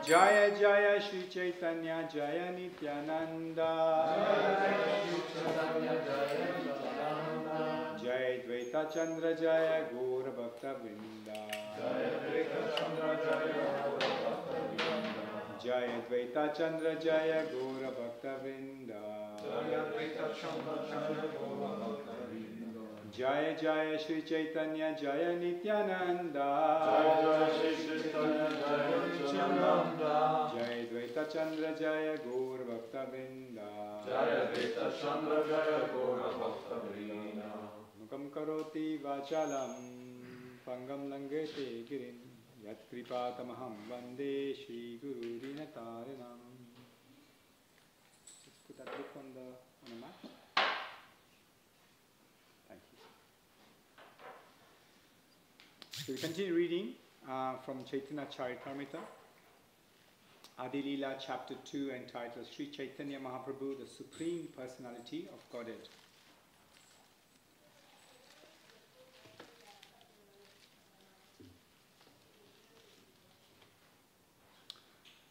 Jaya Jaya Shri Chaitanya Jaya Nityananda. Jaya Dvaita Chandra Jaya Gaura Bhakta Vrinda. Jaya Dvaita Chandra Jaya Gaura Bhakta Vrinda. Jaya Jaya Shri Chaitanya Jaya Nityananda. Jaya Dvaita Chandra Jaya Gaura Bhakta Vrinda. Mukam karoti vachalam pangam langete girin yat kripatamaham vande Shri Guru Dinatarinam. Let's put that book on the map. Thank you. So we continue reading from Chaitanya Charitamrita, Adi Lila, chapter 2, entitled Sri Chaitanya Mahaprabhu, the Supreme Personality of Godhead.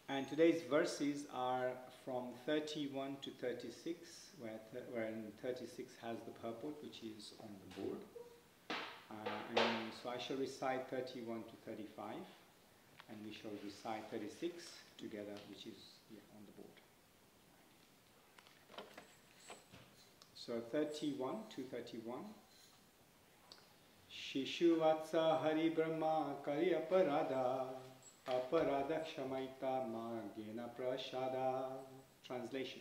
And today's verses are from 31 to 36, wherein 36 has the purport, which is on the board. And so I shall recite 31 to 35, and we shall recite 36 together, which is on the board. So 31 to 31. Shishu Vatsa Hari Brahma Kari Aparada Aparada Kshamaita Magena Prashada. Translation.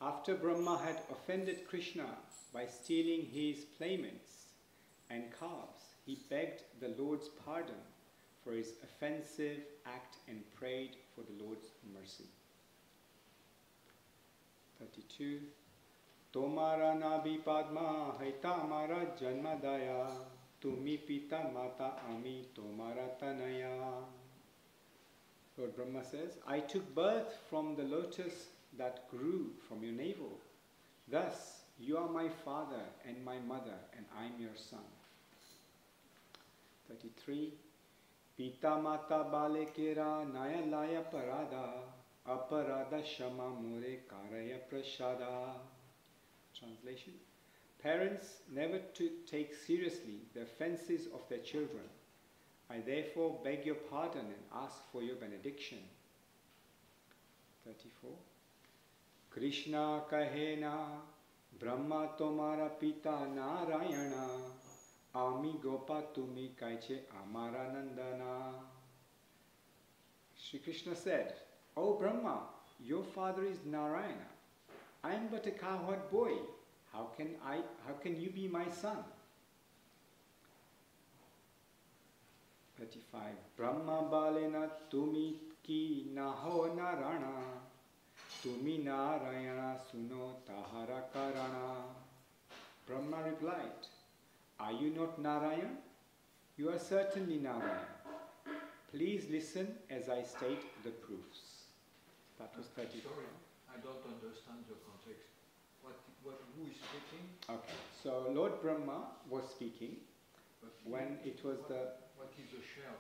After Brahma had offended Krishna by stealing his playmates and calves, he begged the Lord's pardon for his offensive act and prayed for the Lord's mercy. 32. Tomara nabi padma haita mara janma daya tumi pita mata ami tomara tanaya. Lord Brahma says, I took birth from the lotus that grew from your navel. Thus, you are my father and my mother, and I am your son. 33. Pita mata balekera naya laya parada aparada shama more karaya prashada. Translation. Parents never take seriously the offenses of their children. I therefore beg your pardon and ask for your benediction. 34. Krishna kahena Brahma tomara pita Narayana Ami gopa tumi kaiche amara nandana. Shri Krishna said, O Brahma, your father is Narayana. I am but a cowherd boy. How can you be my son? 35. Brahma balena tumi ki naho narana tumi narayana suno tahara karana. Brahma replied, are you not Narayan? You are certainly Narayan. Please listen as I state the proofs. That was 34. Sorry, I don't understand your context. Who is speaking? Okay, so Lord Brahma was speaking when it was What is the shell?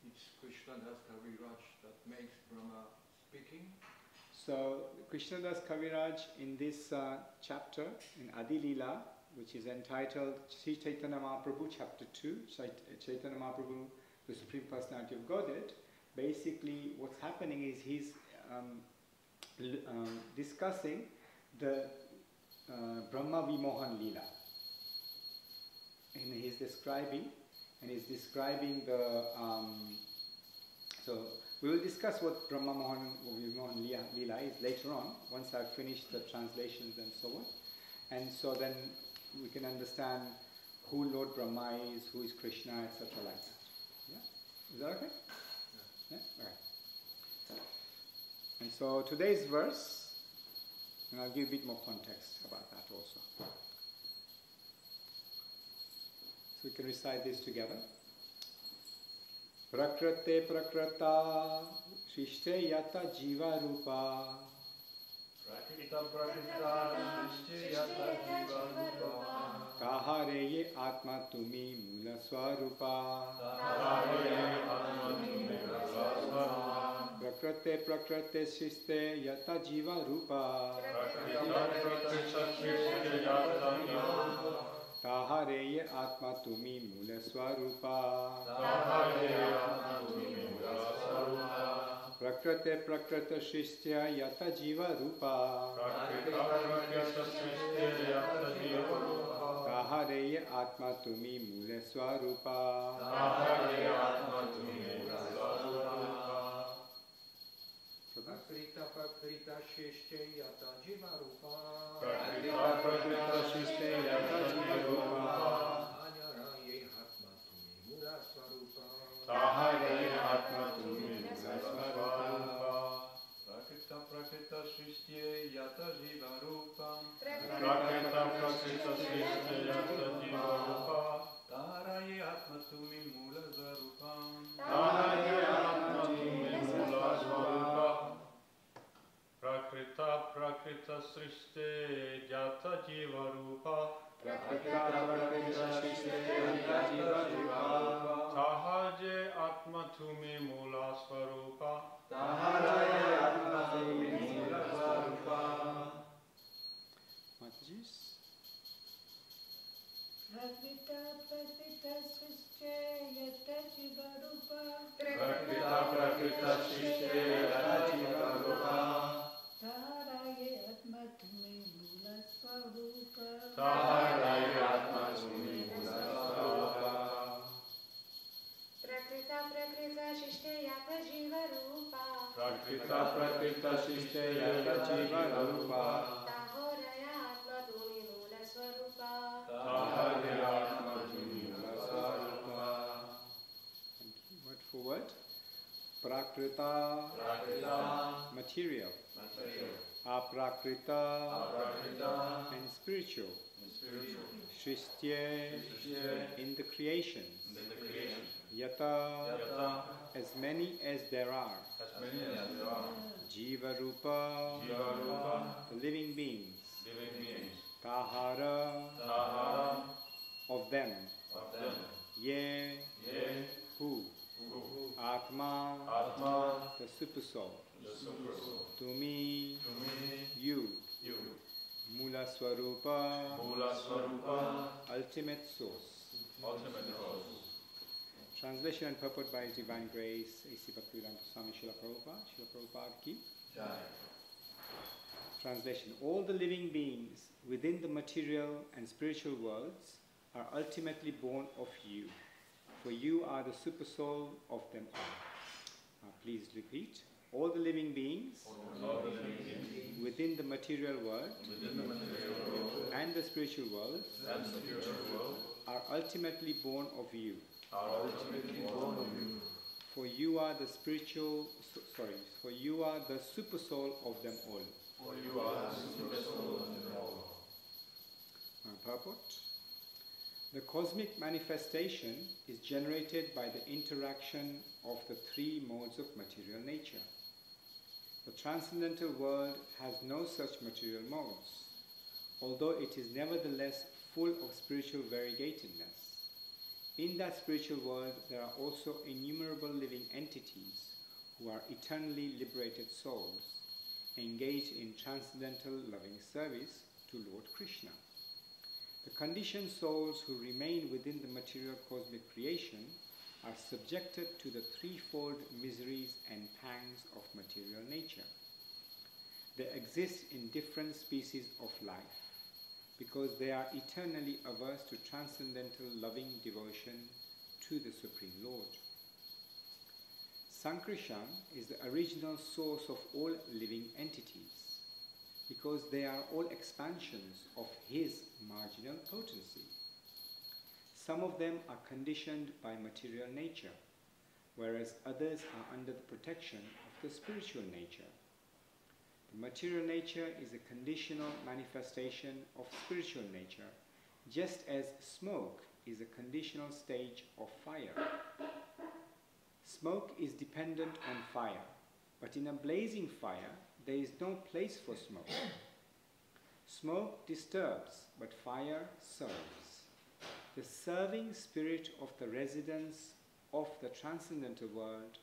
It's Krishnadas Kaviraj that makes Brahma speaking? So Krishnadas Kaviraj in this chapter, in Adi Lila, which is entitled Sri Chaitanya Mahaprabhu, chapter 2, Chaitanya Mahaprabhu, the Supreme Personality of Godhead, basically what's happening is he's discussing the Brahma Vimohan Lila. And he's describing the, so we will discuss what Brahma Vimohan Lila is later on, once I've finished the translations and so on. And so then we can understand who Lord Brahma is, who is Krishna, etc. like that. Yeah? Is that okay? Yeah? Yeah? Alright. And so today's verse, and I'll give a bit more context about that also. So we can recite this together. Prakrate prakrata shishte yata jiva rupa Prakrita prakrita shishte yata jiva rupa Tahareye atma tumi mula swarupa Tahareye atma tumi mula swarupa prakrate prakrate shiste yata jiva rupa tahareye atma tumi mula swarupa prakrate prakrate shiste yata jiva rupa tahareye atma tumi mula swarupa Prakrita prakrita shishte yata jiva rupa prakrita prakrita shiste yata jiva rupa Anyaraye atma tumi mula swarupa tahareye atma tumi mula swarupa Prakrita prakrita shiste yata jiva rupa prakrita prakrita shiste yata jiva rupa Taharaye atma tumi mula swarupa tahareye atma tumi mula swarupa Prakrita prakrita srishte jata jiva rupa prakrita prakrita shiste yata jiva rupa Tahaje atma tumi mula swarupa tahareye atma tumi mula swarupa. Mataji's? Prakrita prakrita srishte yata jiva rupa Prakrita prakrita shiste yata jiva rupa taharaye atma tumi mula swarupa tahareye atma tumi mula swarupa Prakrita prakrita shishte yata jiva rupa prakrita prakrita shiste yata jiva rupa tahoraya atma tumi mula swarupa tahareye atma tumi mula swarupa. Thank you. Word for word. Prakrita, material. Aprakrita, and spiritual. Shristye, in the creations. Yata, as many as there are. Jiva Rupa, the living beings. Tahara, of them. Ye, who? Atma, the super soul. Tumi, you. Mula Swarupa, ultimate source. Translation and purport by His Divine Grace, A.C. Bhaktivedanta Swami Srila Prabhupada, Srila Prabhupada Ki. Translation. All the living beings within the material and spiritual worlds are ultimately born of you, for you are the super soul of them all. Now please repeat. All the living beings within the material world and the spiritual world are ultimately born of you. For you are the for you are the super soul of them all. Purport. The cosmic manifestation is generated by the interaction of the three modes of material nature. The transcendental world has no such material modes, although it is nevertheless full of spiritual variegatedness. In that spiritual world, there are also innumerable living entities who are eternally liberated souls, engaged in transcendental loving service to Lord Krishna. The conditioned souls who remain within the material cosmic creation are subjected to the threefold miseries and pangs of material nature. They exist in different species of life because they are eternally averse to transcendental loving devotion to the Supreme Lord. Sankirtan is the original source of all living entities because they are all expansions of his marginal potency. Some of them are conditioned by material nature, whereas others are under the protection of the spiritual nature. The material nature is a conditional manifestation of spiritual nature, just as smoke is a conditional stage of fire. Smoke is dependent on fire, but in a blazing fire, there is no place for smoke. Smoke disturbs, but fire serves. The serving spirit of the residents of the transcendental world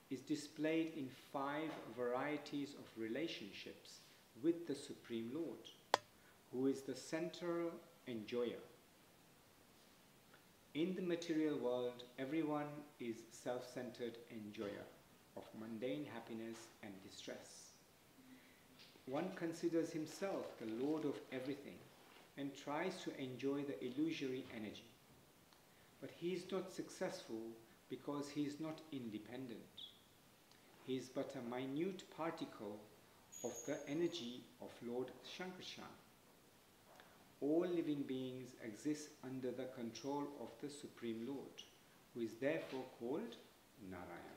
is displayed in 5 varieties of relationships with the Supreme Lord, who is the central enjoyer. In the material world, everyone is self-centered enjoyer of mundane happiness and distress. One considers himself the lord of everything and tries to enjoy the illusory energy. But he is not successful because he is not independent. He is but a minute particle of the energy of Lord Sankirtan. All living beings exist under the control of the Supreme Lord, who is therefore called Narayana.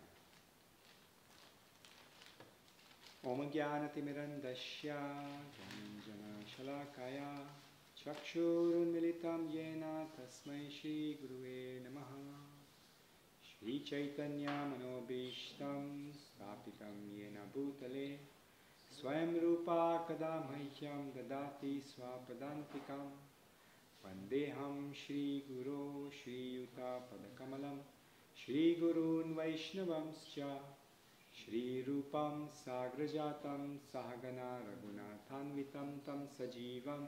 Om Jnanatimidandasya Jananjana Shalakaya Chakshurunmilitam Yena Tasmai Shri Guruve Namaha Shri Chaitanya Manobishtam Stapitam Yena Bhutale Swayam Rupa Kadamahyam Dadati Swapadantikam Vandeham Shri Guru Shri Yuta Padakamalam Shri Gurun Vaishnavamscha Shri Rupam Sagrajatam Sahagana Raghunathanvitam Tam Sajivam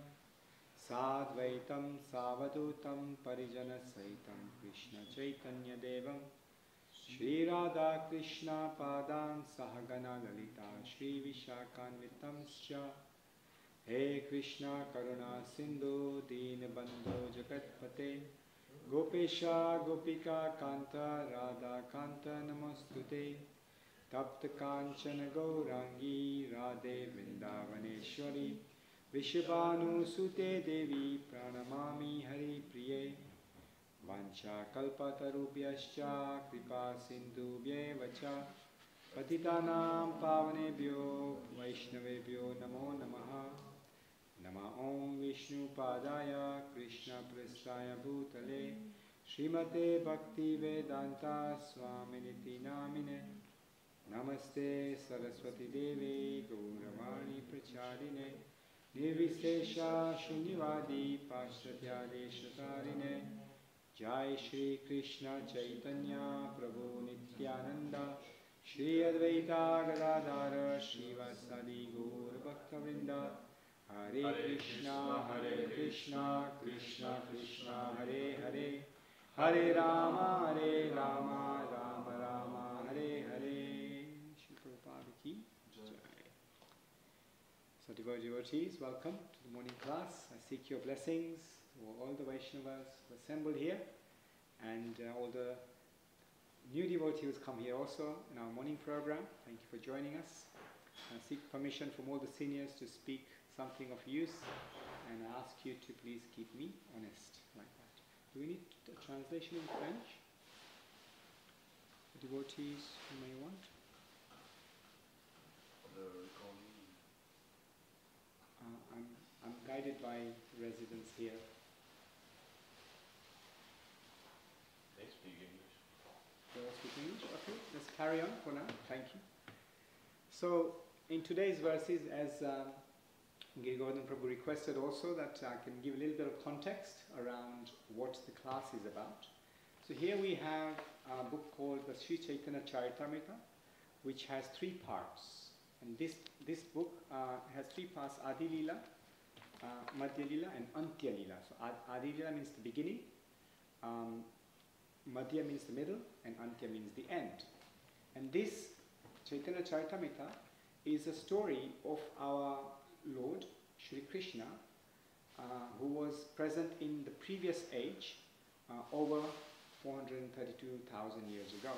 Sadvaitam Savadutam Parijana Saitam Krishna Chaitanya Devam Shri Radha Krishna Padam Sahagana Lalita Shri Vishakanvitamscha He Krishna Karuna Sindhu Deenabandhu Jagatpate Gopesha Gopika Kanta Radha Kanta Namostute Tapta Kanchana Gaurangi Radhe Vrindavaneshwari Vishabhanu Sute Devi Pranamami Hari Priye Vancha Kalpatarubhyascha Kripa Sindhubhye Vacha Patitanam Pavanebhyo Vaishnavebhyo Namo Namaha Nama Om Vishnu Padaya Krishna Prasthaya Bhutale Srimate Bhakti Vedanta Swaminiti Namine Namaste Saraswati Devi Gauravani Pracharine Nirvisesha Shunyavadi Paschatya Deshatarine Jai Shri Krishna Chaitanya Prabhu Nityananda Shri Advaita Gadadhara Srivasadi Gaur Bhaktavrinda Hare Krishna Krishna Krishna Hare Hare Hare Rama Rama Rama Hare Hare. Shri Prabhupada ki Jai. So devotees, welcome to the morning class. I seek your blessings for all the Vaishnavas who assembled here, and all the new devotees come here also in our morning program. Thank you for joining us. I seek permission from all the seniors to speak something of use, and I ask you to please keep me honest like that. Do we need a translation in French? The devotees who may want? I'm guided by residents here. They speak English. They all speak English? Okay, let's carry on for now. Thank you. So, in today's verses, as Girigovardhan Prabhu requested also, that I can give a little bit of context around what the class is about. So here we have a book called the Sri Chaitanya Charitamrita, which has 3 parts. And this book has 3 parts: Adi Lila, Madhya Lila, and Antya Lila. So Adi Lila means the beginning, Madhya means the middle, and Antya means the end. And this Chaitanya Charitamrita is a story of our Lord, Shri Krishna, who was present in the previous age, over 432,000 years ago.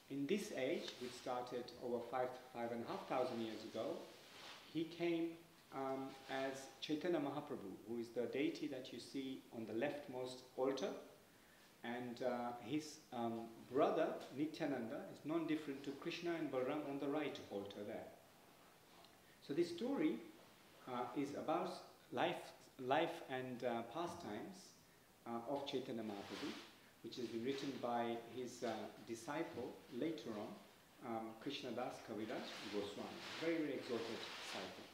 In this age, which started over 5,500 years ago, he came as Chaitanya Mahaprabhu, who is the deity that you see on the leftmost altar. And his brother, Nityananda, is non-different to Krishna and Balaram on the right altar there. So this story is about life and pastimes of Chaitanya Mahaprabhu, which has been written by his disciple later on, Krishnadas Kaviraj Goswami, very, very exalted disciple.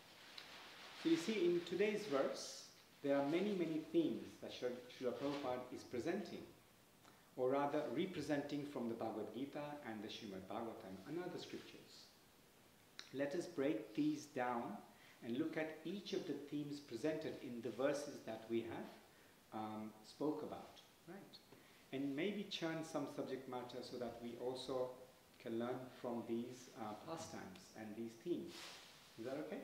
So you see, in today's verse, there are many, many themes that Srila Prabhupada is presenting. or rather representing from the Bhagavad Gita and the Srimad Bhagavatam and other scriptures. Let us break these down and look at each of the themes presented in the verses that we have spoke about, right? And maybe churn some subject matter so that we also can learn from these pastimes and these themes. Is that okay?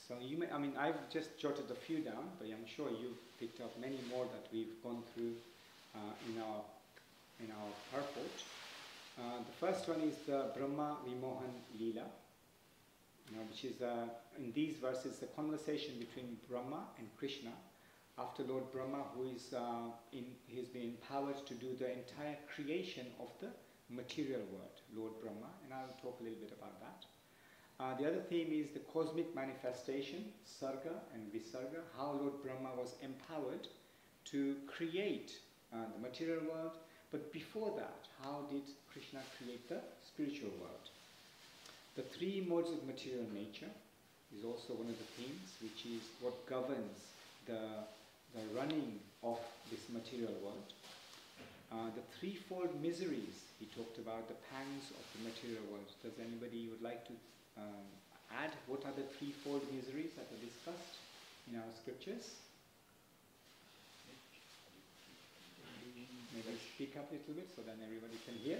So you may, I mean, I've just jotted a few down, but I'm sure you've picked up many more that we've gone through in our purport. The first one is the Brahma Vimohan Lila, which is in these verses the conversation between Brahma and Krishna after Lord Brahma, who is he's been empowered to do the entire creation of the material world, Lord Brahma, and I'll talk a little bit about that. The other theme is the cosmic manifestation, Sarga and Visarga, how Lord Brahma was empowered to create the material world, but before that, how did Krishna create the spiritual world? The three modes of material nature is also one of the themes, which is what governs the running of this material world. The threefold miseries, he talked about the pangs of the material world. Does anybody would like to add what are the threefold miseries that are discussed in our scriptures? Maybe speak up a little bit so that everybody can hear.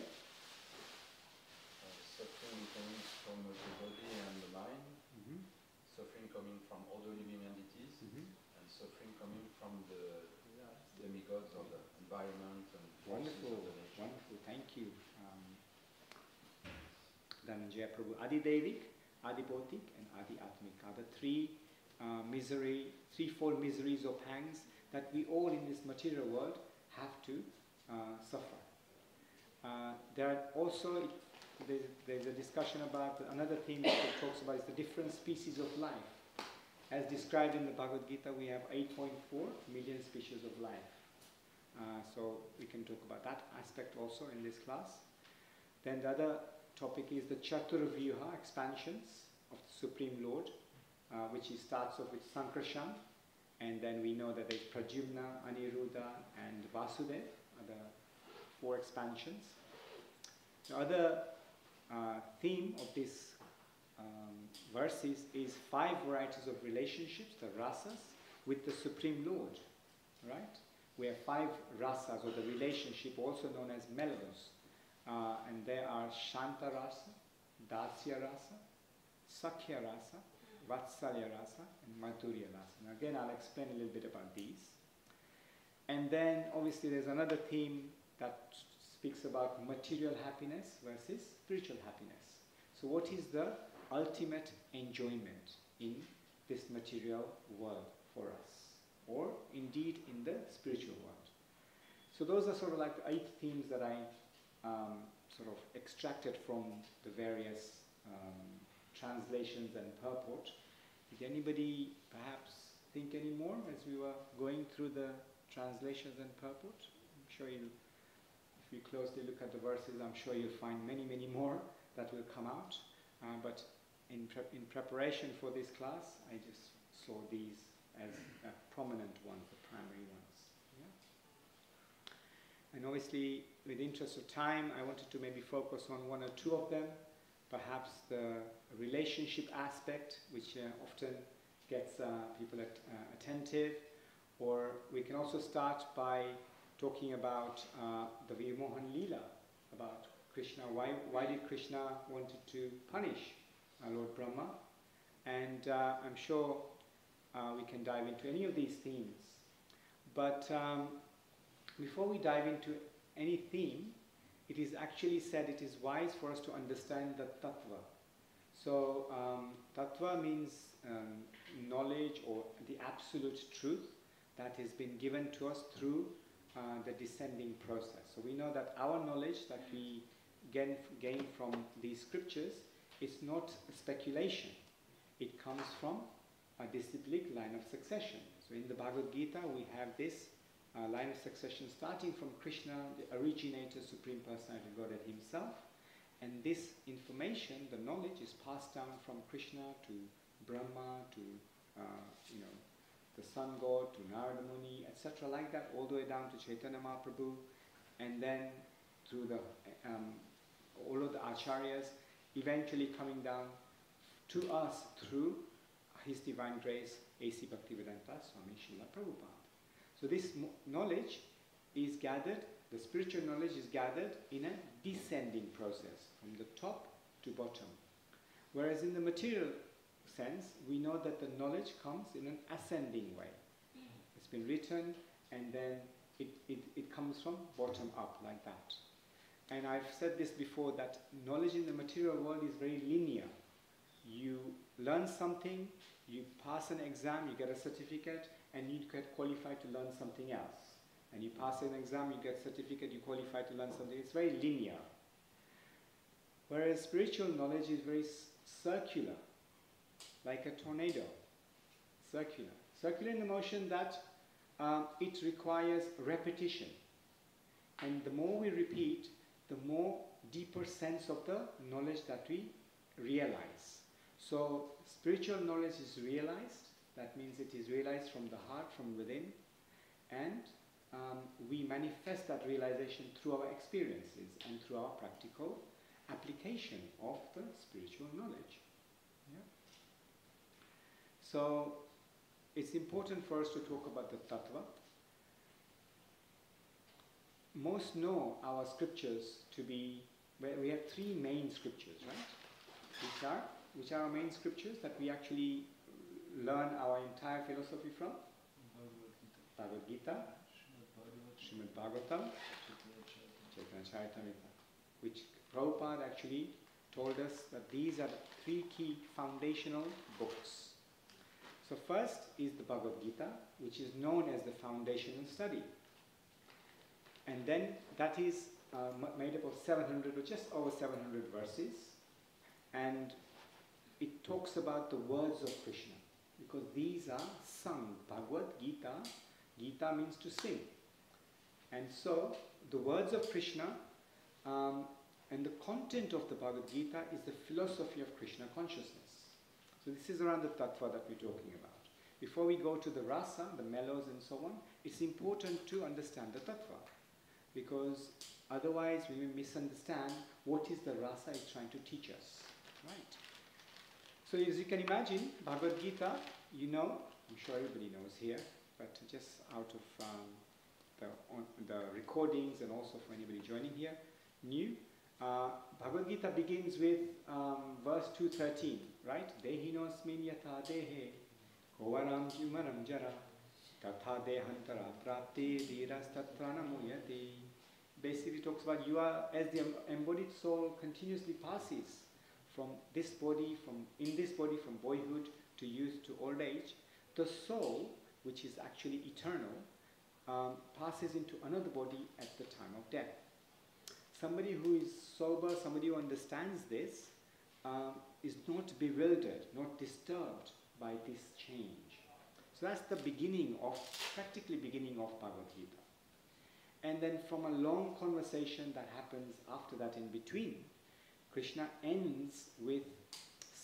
Suffering coming from the body and the mind, suffering coming from other living entities, and suffering coming from the demigods of the environment and forces of the nature. Wonderful, thank you. Dhananjaya Prabhu. Adi Devik, Adi Bhautik, and Adi Atmik are the threefold miseries or pangs that we all in this material world have to suffer. There are also, there's a discussion about another theme that it talks about is the different species of life. As described in the Bhagavad Gita, we have 8.4 million species of life. So we can talk about that aspect also in this class. Then the other topic is the Chaturvyuha expansions of the Supreme Lord, which he starts off with Sankirtan, and then we know that there's Pradyumna, Aniruddha, and Vasudev are the four expansions. The other theme of this verses is 5 varieties of relationships, the rasas, with the Supreme Lord, right? We have 5 rasas, or the relationship, also known as mellows. And there are Shanta Rasa, Dasya Rasa, Sakhya Rasa, Vatsalya Rasa, and Madhurya Rasa. And again, I'll explain a little bit about these. And then, obviously, there's another theme that speaks about material happiness versus spiritual happiness. So what is the ultimate enjoyment in this material world for us, or indeed in the spiritual world? So those are sort of like the 8 themes that I sort of extracted from the various translations and purport. Did anybody perhaps think any more as we were going through the translations and purport? I'm sure if you closely look at the verses, I'm sure you'll find many, many more that will come out. But in preparation for this class, I just saw these as prominent ones, the primary ones. Yeah? And obviously, with the interest of time, I wanted to maybe focus on 1 or 2 of them. Perhaps the relationship aspect, which often gets people attentive. Or we can also start by talking about the Vimohan Lila, about Krishna. Why did Krishna wanted to punish Lord Brahma? And I'm sure we can dive into any of these themes. But before we dive into any theme, it is actually said it is wise for us to understand the tattva. So tattva means knowledge or the absolute truth that has been given to us through the descending process. So we know that our knowledge that we gain from these scriptures is not speculation. It comes from a disciplic line of succession. So in the Bhagavad Gita, we have this line of succession starting from Krishna, the originator, Supreme Personality of Godhead himself. And this information, the knowledge, is passed down from Krishna to Brahma to the sun god, to Narada Muni, etc., like that, all the way down to Chaitanya Mahaprabhu, and then through the all of the acharyas, eventually coming down to us through His Divine Grace, A.C. Bhaktivedanta Swami Srila Prabhupada. So this knowledge is gathered, the spiritual knowledge is gathered in a descending process, from the top to bottom. Whereas in the material sense, we know that the knowledge comes in an ascending way. It's been written, and then it comes from bottom up, like that. And I've said this before, that knowledge in the material world is very linear. You learn something, you pass an exam, you get a certificate, and you get qualified to learn something else. And you pass an exam, you get a certificate, you qualify to learn something. It's very linear. Whereas spiritual knowledge is very circular, like a tornado. Circular. Circular in the motion that it requires repetition. And the more we repeat, the more deeper sense of the knowledge that we realize. So spiritual knowledge is realized. That means it is realized from the heart, from within. And we manifest that realization through our experiences and through our practical application of the spiritual knowledge. Yeah? So it's important for us to talk about the tattva. Most know our scriptures to be, we have three main scriptures, right? Which are our main scriptures that we actually learn our entire philosophy from? Bhagavad Gita, Srimad Bhagavatam, Chaitanya Charitamrita, which Prabhupada actually told us that these are the three key foundational books. So first is the Bhagavad Gita, which is known as the foundational study. And then that is made up of 700 or just over 700 verses. And it talks about the words of Krishna, because these are sung. Bhagavad Gita, Gita means to sing. And so the words of Krishna and the content of the Bhagavad Gita is the philosophy of Krishna consciousness. So this is around the tattva that we're talking about. Before we go to the rasa, the mellows and so on, it's important to understand the tattva, because otherwise we will misunderstand what is the rasa is trying to teach us. Right? So as you can imagine, Bhagavad Gita, you know, I'm sure everybody knows here, but just out of the recordings and also for anybody joining here, new, Bhagavad Gita begins with verse 213, right? Dehinosmin yatha dehe kovaram jumaram jara tatha dehantara prapti dhiras tattva namuyate. Basically talks about you are, as the embodied soul continuously passes from this body, from boyhood to youth to old age, the soul, which is actually eternal, passes into another body at the time of death. Somebody who is sober, somebody who understands this, is not bewildered, not disturbed by this change. So that's the beginning of, practically beginning of Bhagavad Gita. And then from a long conversation that happens after that in between, Krishna ends with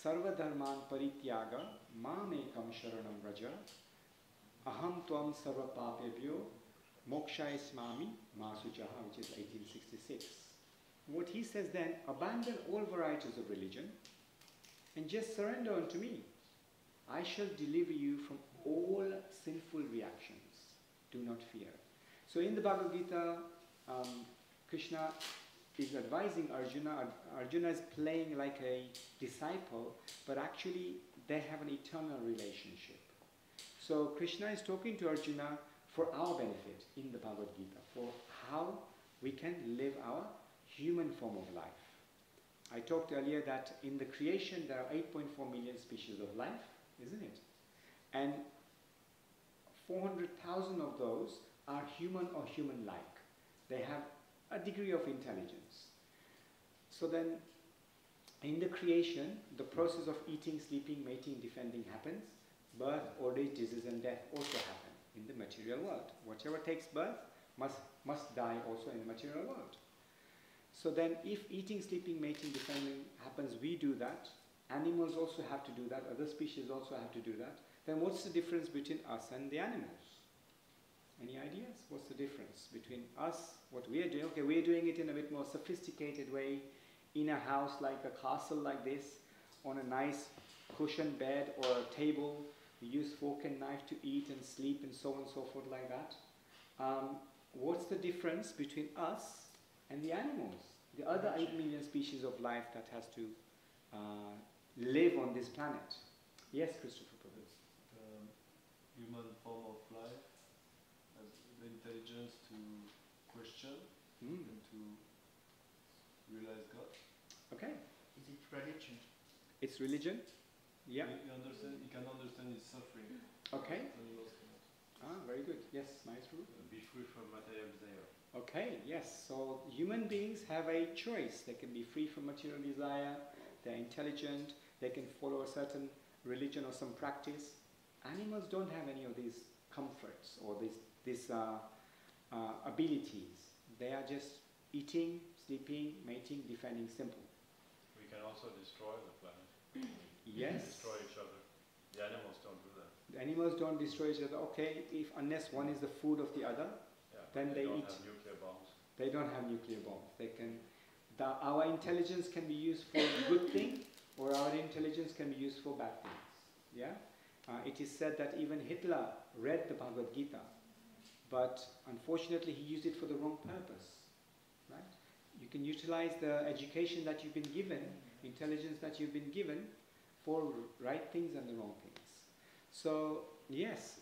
Sarva Dharman Parityaga Mamekam Sharanam Raja Aham Tvam Sarva Papebhyo Mokshayasmami Masuchaha, which is 1866. What he says then, abandon all varieties of religion and just surrender unto me. I shall deliver you from all sinful reactions. Do not fear. So in the Bhagavad Gita, Krishna is advising Arjuna. Arjuna is playing like a disciple, but actually they have an eternal relationship. So Krishna is talking to Arjuna for our benefit in the Bhagavad Gita, for how we can live our human form of life. I talked earlier that in the creation there are 8.4 million species of life, isn't it? And 400,000 of those are human or human-like. They have a degree of intelligence. So then, in the creation, the process of eating, sleeping, mating, defending happens. Birth, old age, disease and death also happen in the material world. Whatever takes birth must die also in the material world. So then, if eating, sleeping, mating, defending happens, we do that. Animals also have to do that. Other species also have to do that. then what's the difference between us and the animals? Any ideas? What's the difference between us, what we are doing? Okay, we are doing it in a bit more sophisticated way, in a house like a castle like this, on a nice cushioned bed or a table. We use fork and knife to eat and sleep and so on and so forth like that. What's the difference between us and the animals? The other 8 million species of life that has to live on this planet. Yes, Christopher Prabhu. The human form of life has the intelligence to question and to realize God. Okay. Is it religion? It's religion? Yeah. He can understand his suffering. Okay. Animals cannot. Ah, very good. Yes, Maestro. Be free from material desire. Okay, yes. So human beings have a choice. They can be free from material desire. They're intelligent. They can follow a certain religion or some practice. Animals don't have any of these comforts or these abilities. They are just eating, sleeping, mating, defending, simple. We can also destroy the planet. Yes. Destroy each other. The animals don't do that. The animals don't destroy each other. Okay, unless one is the food of the other, then they don't eat. have nuclear bombs. They don't have nuclear bombs. They can. Our intelligence can be used for good thing, or our intelligence can be used for bad things. Yeah. It is said that even Hitler read the Bhagavad Gita, but unfortunately he used it for the wrong purpose. Right? You can utilize the education that you've been given, intelligence that you've been given, for right things and the wrong things. So yes,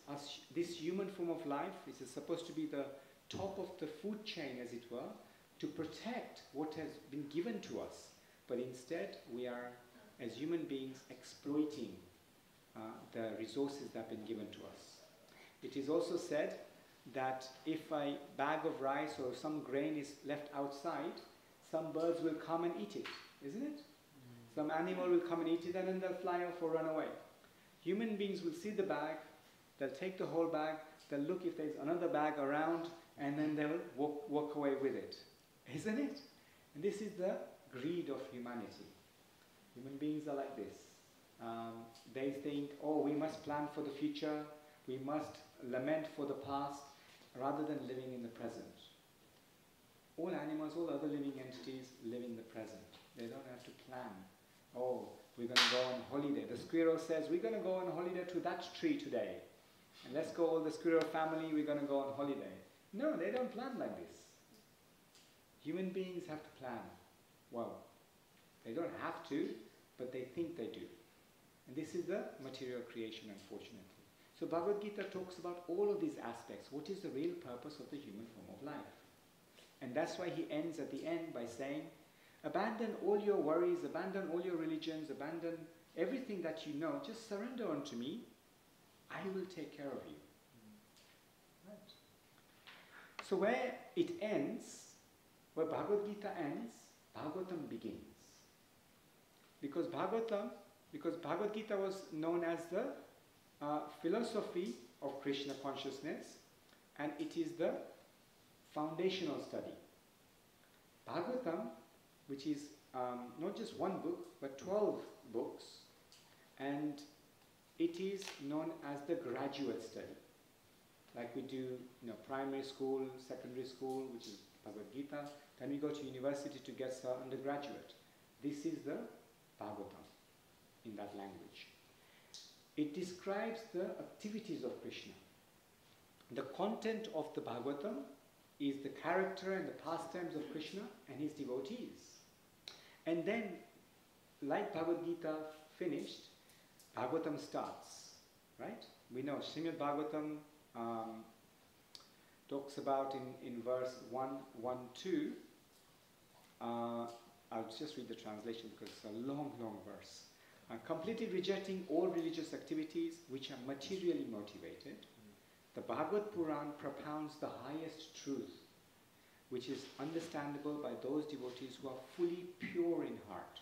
this human form of life is supposed to be the top of the food chain, as it were, to protect what has been given to us. But instead, we are, as human beings, exploiting the resources that have been given to us. It is also said that if a bag of rice or some grain is left outside, some birds will come and eat it, isn't it? Some animal will come and eat it, and then they'll fly off or run away. Human beings will see the bag, they'll take the whole bag, they'll look if there's another bag around, and then they'll walk away with it. Isn't it? And this is the greed of humanity. Human beings are like this. They think, oh, we must plan for the future, we must lament for the past, rather than living in the present. All animals, all other living entities live in the present. They don't have to plan. Oh, we're going to go on holiday. The squirrel says, we're going to go on holiday to that tree today. And let's go, all the squirrel family, we're going to go on holiday. No, they don't plan like this. Human beings have to plan. Well, they don't have to, but they think they do. And this is the material creation, unfortunately. So Bhagavad Gita talks about all of these aspects. What is the real purpose of the human form of life? And that's why he ends at the end by saying, abandon all your worries, abandon all your religions, abandon everything that you know, just surrender unto me. I will take care of you. Right. So where it ends, where Bhagavad Gita ends, Bhagavatam begins. Because Bhagavad Gita was known as the philosophy of Krishna consciousness, and it is the foundational study. Bhagavatam, which is not just one book, but 12 books, and it is known as the graduate study. Like we do, primary school, secondary school, which is Bhagavad Gita, then we go to university to get our undergraduate. This is the Bhagavatam in that language. It describes the activities of Krishna. The content of the Bhagavatam is the character and the pastimes of Krishna and his devotees. And then, like Bhagavad Gita finished, Bhagavatam starts, right? We know Srimad Bhagavatam talks about in verse 112, I'll just read the translation because it's a long, long verse. Completely rejecting all religious activities which are materially motivated, the Bhagavad Puran propounds the highest truth, which is understandable by those devotees who are fully pure in heart.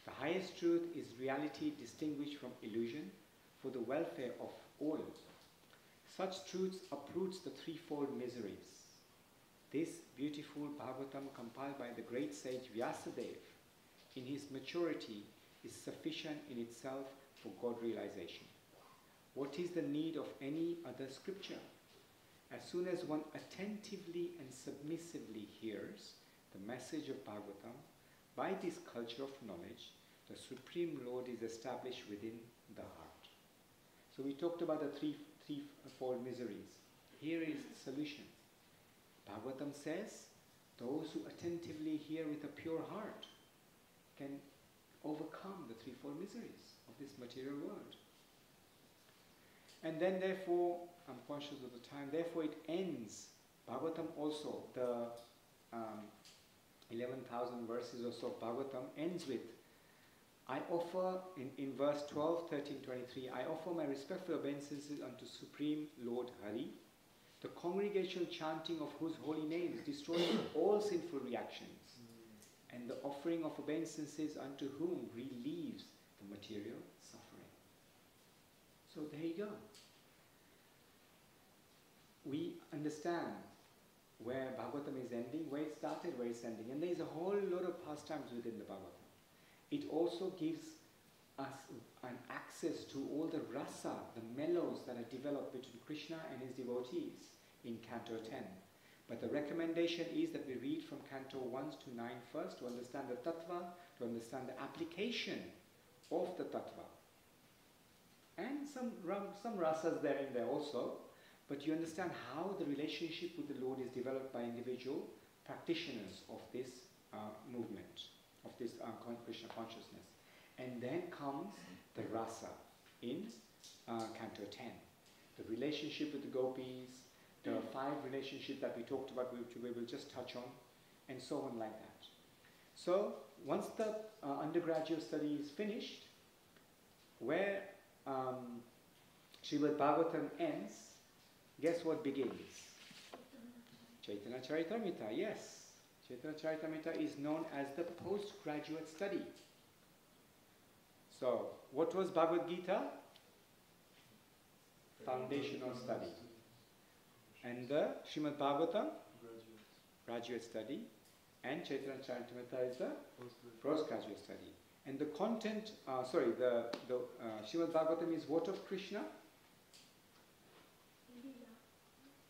The highest truth is reality distinguished from illusion for the welfare of all. Such truths uproots the threefold miseries. This beautiful Bhagavatam compiled by the great sage Vyasadeva in his maturity is sufficient in itself for God realization. What is the need of any other scripture? As soon as one attentively and submissively hears the message of Bhagavatam, by this culture of knowledge, the Supreme Lord is established within the heart. So we talked about the threefold miseries. Here is the solution. Bhagavatam says, those who attentively hear with a pure heart can overcome the threefold miseries of this material world. And then therefore, I'm conscious of the time, therefore it ends, Bhagavatam also, the 11,000 verses or so of Bhagavatam ends with, I offer, in verse 12, 13, 23, I offer my respectful obeisances unto Supreme Lord Hari, the congregational chanting of whose holy names destroys all sinful reactions, and the offering of obeisances unto whom relieves the material suffering. So there you go. We understand where Bhagavatam is ending, where it started, where it's ending. And there is a whole lot of pastimes within the Bhagavatam. It also gives us an access to all the rasa, the mellows that are developed between Krishna and his devotees in Canto 10. But the recommendation is that we read from Canto 1 to 9 first to understand the tattva, to understand the application of the tattva. And some rasas there and there also, but you understand how the relationship with the Lord is developed by individual practitioners of this movement, of this Krishna consciousness. And then comes the rasa in Canto 10. The relationship with the gopis, the 5 relationships that we talked about, which we will just touch on, and so on like that. So, once the undergraduate study is finished, where Srimad Bhagavatam ends, guess what begins? Chaitanya Charitamrita, yes. Chaitanya Charitamrita is known as the postgraduate study. So, what was Bhagavad Gita? Foundational study. And the Srimad Bhagavatam? Graduate study. And Chaitanya Charitamrita is the postgraduate study. And the content, the Srimad Bhagavatam is what of Krishna?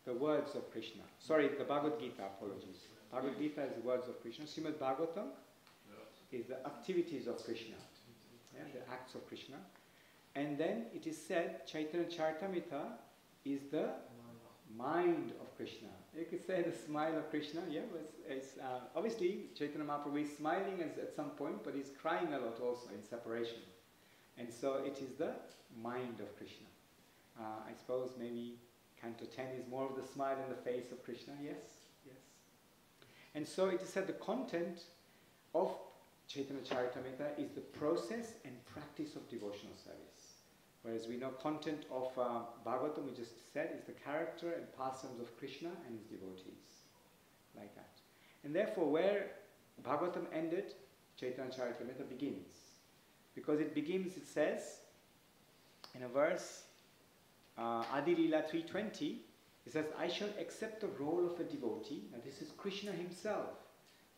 The words of Krishna. Sorry, the Bhagavad Gita, apologies. Bhagavad Gita is the words of Krishna. Srimad Bhagavatam is the activities of Krishna. Yeah, the acts of Krishna. And then it is said, Chaitanya Charitamrita is the mind of Krishna. You could say the smile of Krishna, yeah. It's obviously, Chaitanya Mahaprabhu is smiling at some point, but he's crying a lot also in separation. And so it is the mind of Krishna. I suppose maybe Canto 10 is more of the smile in the face of Krishna, yes, yes. And so it is said the content of Chaitanya Charitamrita is the process and practice of devotional service. Whereas we know content of Bhagavatam, we just said, is the character and pastimes of Krishna and his devotees. Like that. And therefore, where Bhagavatam ended, Chaitanya Charitamrita begins. Because it begins, it says, in a verse, Adi Lila 3:20, it says, I shall accept the role of a devotee. Now this is Krishna himself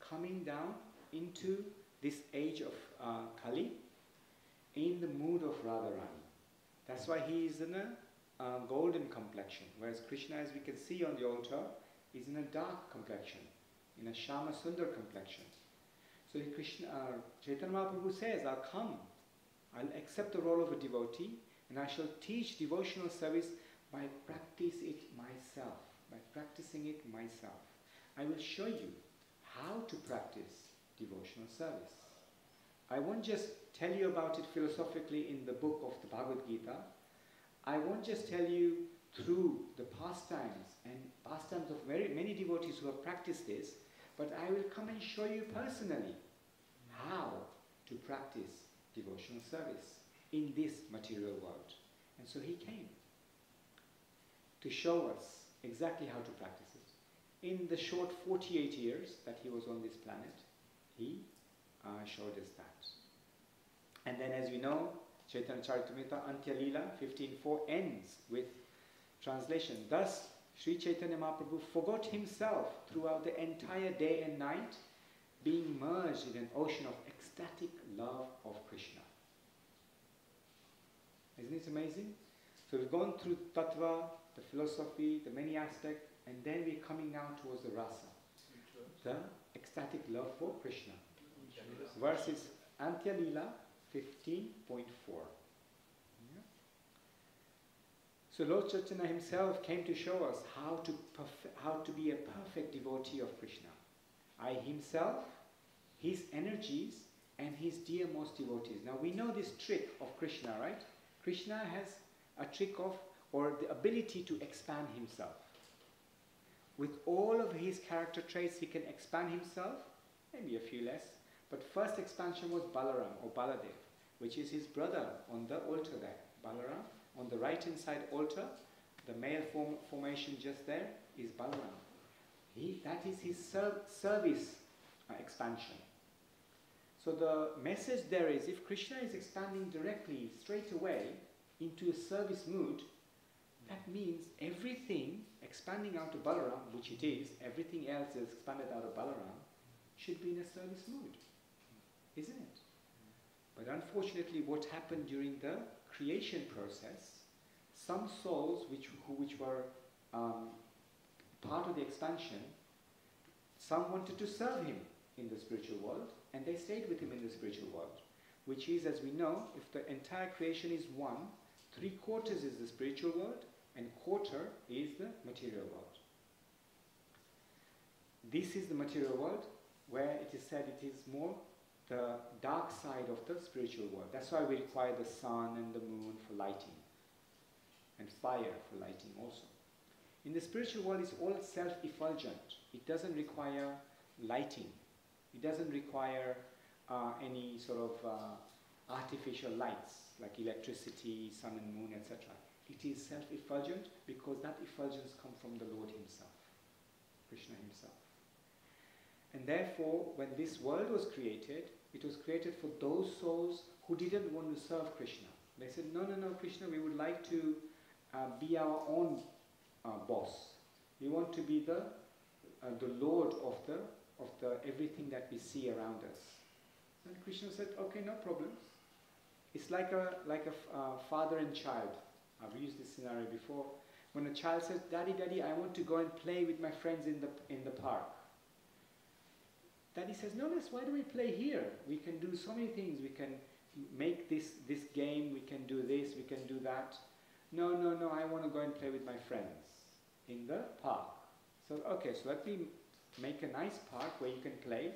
coming down into this age of Kali in the mood of Radharani. That's why he is in a golden complexion, whereas Krishna, as we can see on the altar, is in a dark complexion, in a Shama Sundar complexion. So Chaitanya Mahaprabhu says, I'll come, I'll accept the role of a devotee, and I shall teach devotional service by practicing it myself. I will show you how to practice devotional service. I won't just tell you about it philosophically in the book of the Bhagavad Gita. I won't just tell you through the pastimes and pastimes of many devotees who have practiced this, but I will come and show you personally how to practice devotional service in this material world. And so he came to show us exactly how to practice it. In the short 48 years that he was on this planet, he showed us that. And then, as we know, Chaitanya Charitamrita Antya Lila 15.4 ends with translation. Thus, Sri Chaitanya Mahaprabhu forgot himself throughout the entire day and night, being merged in an ocean of ecstatic love of Krishna. Isn't it amazing? So we've gone through tattva, the philosophy, the many aspects, and then we're coming now towards the rasa, the ecstatic love for Krishna. Verses Antya Lila 15.4. Yeah. So Lord Chaitanya himself came to show us how to be a perfect devotee of Krishna. I himself, his energies, and his dearmost devotees. Now we know this trick of Krishna, right? Krishna has a trick of, or the ability to expand himself. With all of his character traits, he can expand himself, maybe a few less. But first expansion was Balaram or Baladev, which is his brother on the altar there. Balaram, on the right hand side altar, the male formation just there is Balaram. That is his service expansion. So the message there is, if Krishna is expanding directly, straight away, into a service mood, that means everything expanding out of Balaram, which it is, everything else is expanded out of Balaram, should be in a service mood, isn't it? But unfortunately, what happened during the creation process, some souls which were part of the expansion, some wanted to serve him in the spiritual world, and they stayed with him in the spiritual world, which is, as we know, if the entire creation is one, 3/4 is the spiritual world, and 1/4 is the material world. This is the material world, where it is said it is more the dark side of the spiritual world. That's why we require the sun and the moon for lighting, and fire for lighting also. In the spiritual world, it's all self-effulgent. It doesn't require lighting. It doesn't require any sort of artificial lights like electricity, sun and moon, etc. It is self-effulgent because that effulgence comes from the Lord himself, Krishna himself. And therefore, when this world was created, it was created for those souls who didn't want to serve Krishna. They said, no, Krishna, we would like to be our own boss. We want to be the Lord of the everything that we see around us. And Krishna said, okay, no problems. It's like a father and child. I've used this scenario before. When a child says, Daddy, I want to go and play with my friends in the park. Daddy says, no, why do we play here? We can do so many things. We can make this game. We can do this. We can do that. No, I want to go and play with my friends in the park. So, okay, so let me make a nice park where you can play,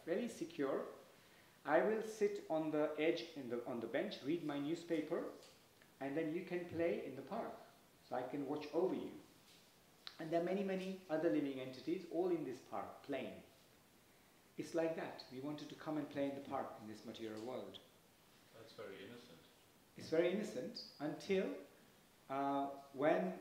very secure. I will sit on the edge on the bench, read my newspaper, and then you can play in the park. So I can watch over you. And there are many other living entities all in this park playing. It's like that. We wanted to come and play in the park in this material world. That's very innocent. It's very innocent until when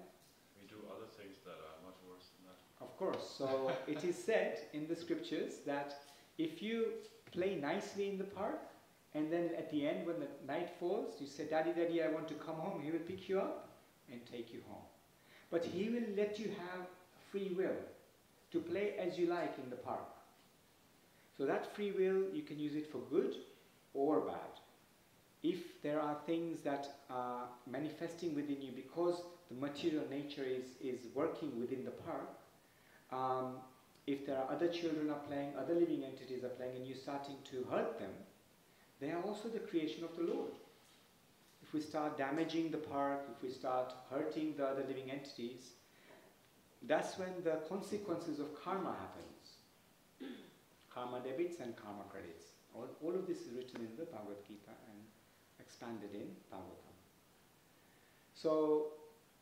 we do other things that are much worse than that. Of course. So it is said in the scriptures that if you play nicely in the park, and then at the end when the night falls, you say, Daddy, I want to come home, he will pick you up and take you home. But he will let you have free will to play as you like in the park. So that free will, you can use it for good or bad. If there are things that are manifesting within you because the material nature is working within the park, if there are other children are playing, other living entities are playing, and you're starting to hurt them, they are also the creation of the Lord. If we start damaging the park, if we start hurting the other living entities, that's when the consequences of karma happens. Karma debits and karma credits. All of this is written in the Bhagavad Gita and expanded in Bhagavatam. So,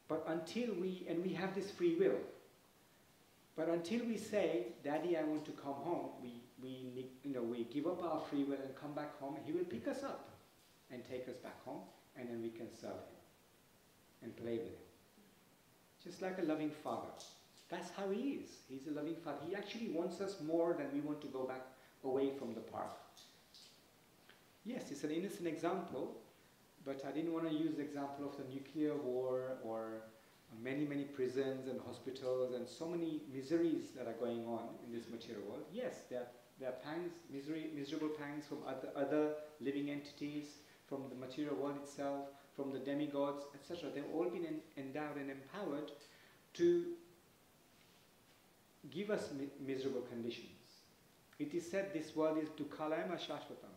but until we have this free will, but until we say, Daddy, I want to come home, we give up our free will and come back home, he will pick us up and take us back home, and then we can serve him and play with him. Just like a loving father. That's how he is. He's a loving father. He actually wants us more than we want to go back away from the park. Yes, it's an innocent example, but I didn't want to use the example of the nuclear war or many prisons and hospitals and so many miseries that are going on in this material world. Yes, there are pangs, miserable pangs from other living entities, from the material world itself, from the demigods, etc. They've all been endowed and empowered to give us miserable conditions. It is said this world is dukhalayam shashvatam,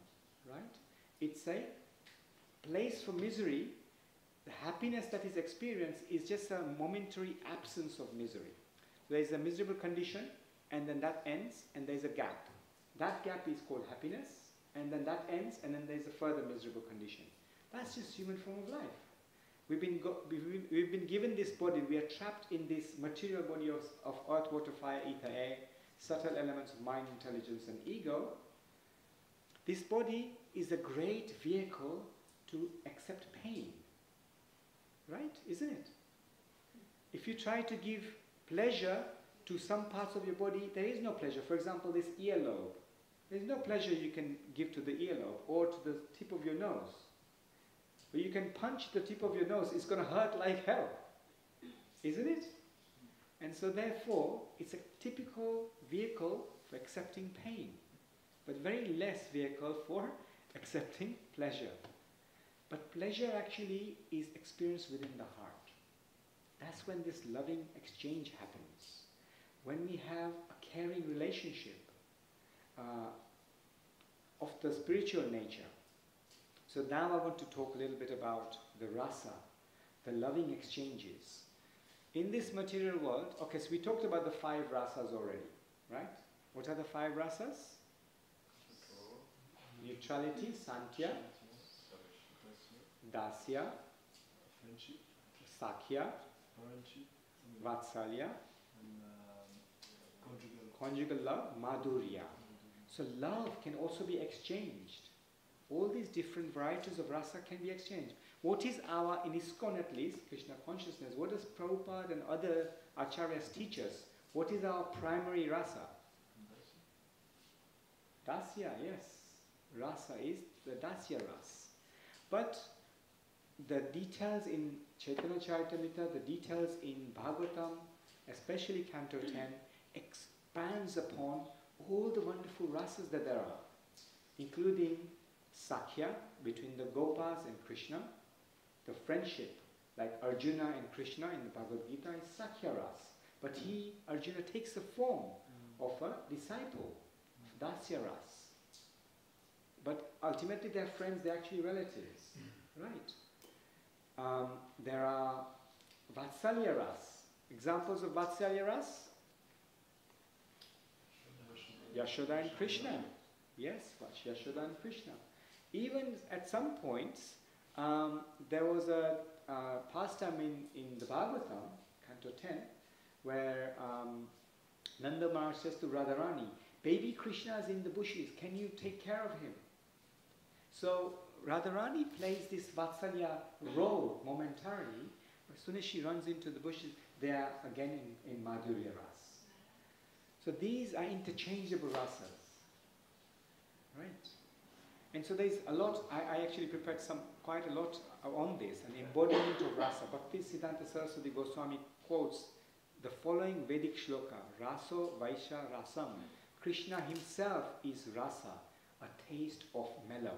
right? It's a place for misery. The happiness that is experienced is just a momentary absence of misery. There is a miserable condition, and then that ends, and there is a gap. That gap is called happiness, and then that ends, and then there is a further miserable condition. That's just human form of life. We've been given this body. We are trapped in this material body of earth, water, fire, ether, air, subtle elements of mind, intelligence, and ego. This body is a great vehicle to accept pain. Right? Isn't it? If you try to give pleasure to some parts of your body, there is no pleasure. For example, this earlobe. There is no pleasure you can give to the earlobe or to the tip of your nose. But you can punch the tip of your nose, it's going to hurt like hell. Isn't it? And so therefore, it's a typical vehicle for accepting pain, but very less vehicle for accepting pleasure. But pleasure actually is experienced within the heart. That's when this loving exchange happens. When we have a caring relationship of the spiritual nature. So now I want to talk a little bit about the rasa, the loving exchanges. In this material world, okay, so we talked about the 5 rasas already, right? What are the 5 rasas? Neutrality, Santya, Dasya, Friendship, Sakhya, friendship, Vatsalya, and conjugal love, Madhurya. So love can also be exchanged. All these different varieties of rasa can be exchanged. What is our, in ISKCON at least, Krishna consciousness, what does Prabhupada and other acharyas teach us? What is our primary rasa? Dasya, yes. Rasa is the Dasya ras. But the details in Chaitanya Charitamrita, the details in Bhagavatam, especially Canto 10, expands upon all the wonderful rasas that there are, including Sakhya, between the Gopas and Krishna. The friendship, like Arjuna and Krishna in the Bhagavad Gita, is Sakhya ras. But Arjuna takes the form of a disciple, Dasya ras. But ultimately they're friends, they're actually relatives, right? There are Vatsalya ras. Examples of Vatsalya ras? Yashoda and Krishna. Yes, Yashoda and Krishna. Even at some points, there was a pastime in the Bhagavatam, Canto 10, where Nanda Maharaj says to Radharani, baby Krishna is in the bushes, can you take care of him? So Radharani plays this Vatsalya role momentarily. As soon as she runs into the bushes, they are again in Madhurya ras. So these are interchangeable rasas. Right? And so there's a lot, I actually prepared quite a lot on this, an embodiment of rasa. Bhakti Siddhanta Saraswati Goswami quotes the following Vedic shloka, Raso Vaisha Rasam. Krishna himself is rasa, a taste of mellow,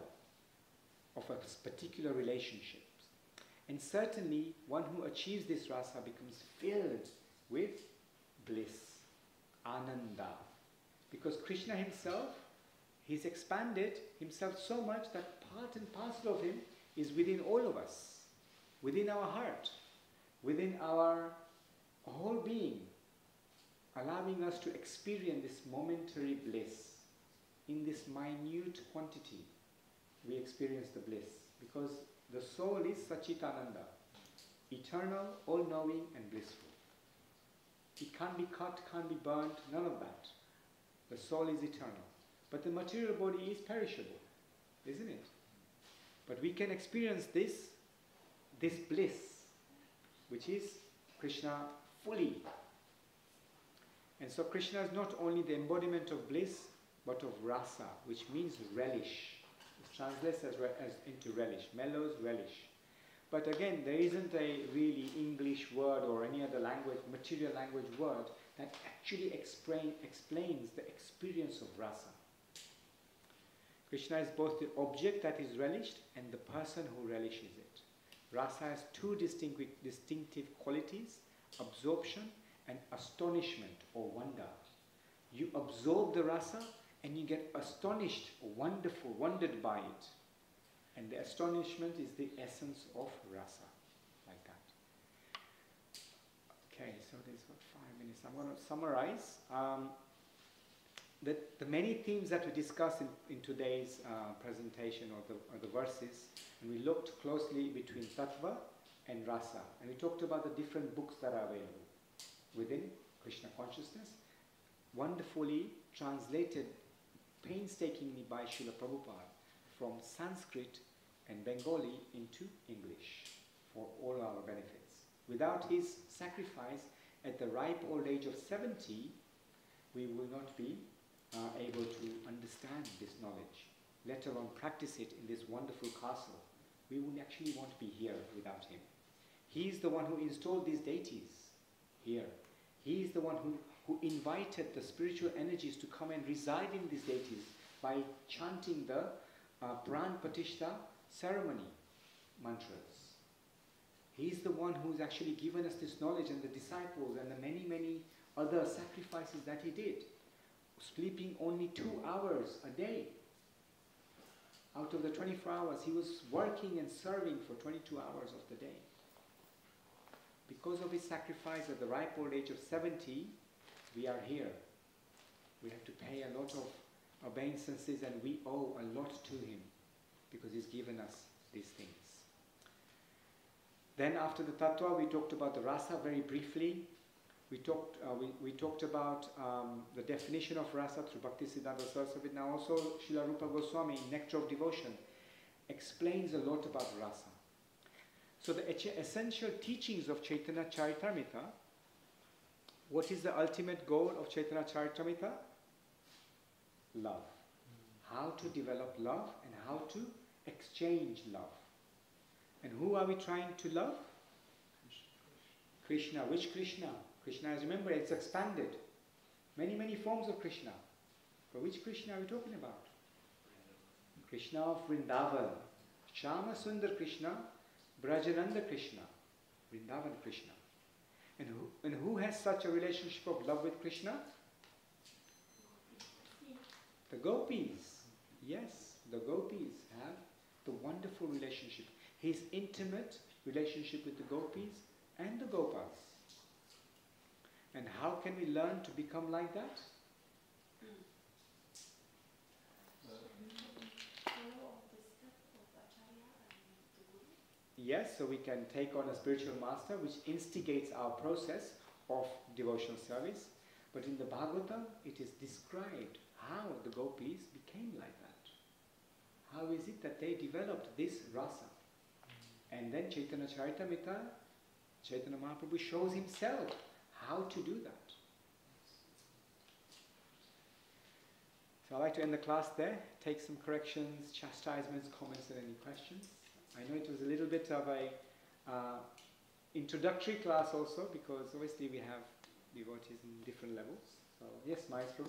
of a particular relationship. And certainly, one who achieves this rasa becomes filled with bliss, ananda. Because Krishna himself, he's expanded himself so much that part and parcel of him is within all of us, within our heart, within our whole being, allowing us to experience this momentary bliss. In this minute quantity, we experience the bliss. Because the soul is Sachitananda, eternal, all-knowing and blissful. It can't be cut, can't be burnt, none of that. The soul is eternal. But the material body is perishable, isn't it? But we can experience this bliss, which is Krishna fully. And so Krishna is not only the embodiment of bliss, but of rasa, which means relish. It translates as into relish. Mellows, relish. But again, there isn't a really English word or any other language, material language word that actually explains the experience of rasa. Krishna is both the object that is relished and the person who relishes it. Rasa has two distinctive qualities, absorption and astonishment or wonder. You absorb the rasa and you get astonished, wonderful, wondered by it. And the astonishment is the essence of rasa, like that. Okay, so there's about 5 minutes. I'm going to summarize. The many themes that we discussed in today's presentation or the verses, and we looked closely between tattva and rasa, and we talked about the different books that are available within Krishna consciousness, wonderfully translated painstakingly by Srila Prabhupada from Sanskrit and Bengali into English for all our benefits. Without his sacrifice, at the ripe old age of 70, we will not be able to understand this knowledge, let alone practice it in this wonderful castle. We would actually want to be here without him. He is the one who installed these deities here. He is the one who invited the spiritual energies to come and reside in these deities by chanting the Pran Pratishtha ceremony mantras. He is the one who's actually given us this knowledge, and the disciples and the many, many other sacrifices that he did. Sleeping only 2 hours a day. Out of the 24 hours, he was working and serving for 22 hours of the day. Because of his sacrifice at the ripe old age of 70, we are here. We have to pay a lot of obeisances, and we owe a lot to him because he's given us these things. Then after the tattva, we talked about the rasa very briefly. We talked about the definition of rasa through Bhaktisiddhanta Saraswati. Now also Srila Rupa Goswami in Nectar of Devotion explains a lot about rasa. So the essential teachings of Chaitanya Charitamrita, what is the ultimate goal of Chaitanya Charitamrita? Love. How to develop love and how to exchange love. And who are we trying to love? Krishna. Which Krishna? Krishna, as remember, it's expanded. Many, many forms of Krishna. But which Krishna are we talking about? Krishna of Vrindavan. Shama Sundar Krishna, Brajananda Krishna, Vrindavan Krishna. And who has such a relationship of love with Krishna? The gopis. Yes, the gopis have the wonderful relationship. His intimate relationship with the gopis and the gopas. And how can we learn to become like that? Yes, so we can take on a spiritual master which instigates our process of devotional service. But in the Bhagavatam, it is described how the gopis became like that. How is it that they developed this rasa? And then Chaitanya Charitamrita, Chaitanya Mahaprabhu shows himself how to do that. So I'd like to end the class there, take some corrections, chastisements, comments, and any questions. I know it was a little bit of a introductory class also, because obviously we have devotees in different levels. So yes, Maestro.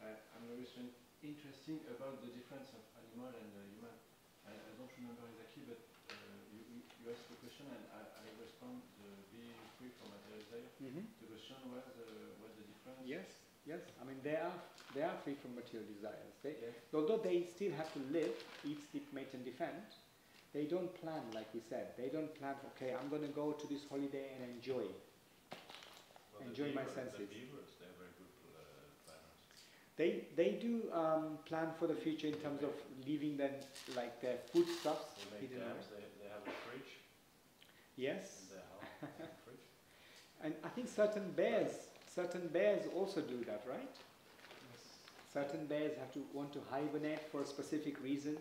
I'm always interesting about the difference of animal and human. I don't remember exactly, but you asked the question and I respond be free from material desire. The question was what the difference? Yes. I mean they are free from material desires. Although they still have to live, eat, sleep, mate, and defend. They don't plan, like we said. They don't plan. Okay, I'm going to go to this holiday and enjoy my senses. The beavers, they're very good planners. They do plan for the future in terms of leaving them like their foodstuffs. They make dams. They have a fridge. Yes. In their house, fridge. And I think certain bears also do that, right? Yes. Certain bears want to hibernate for a specific reason.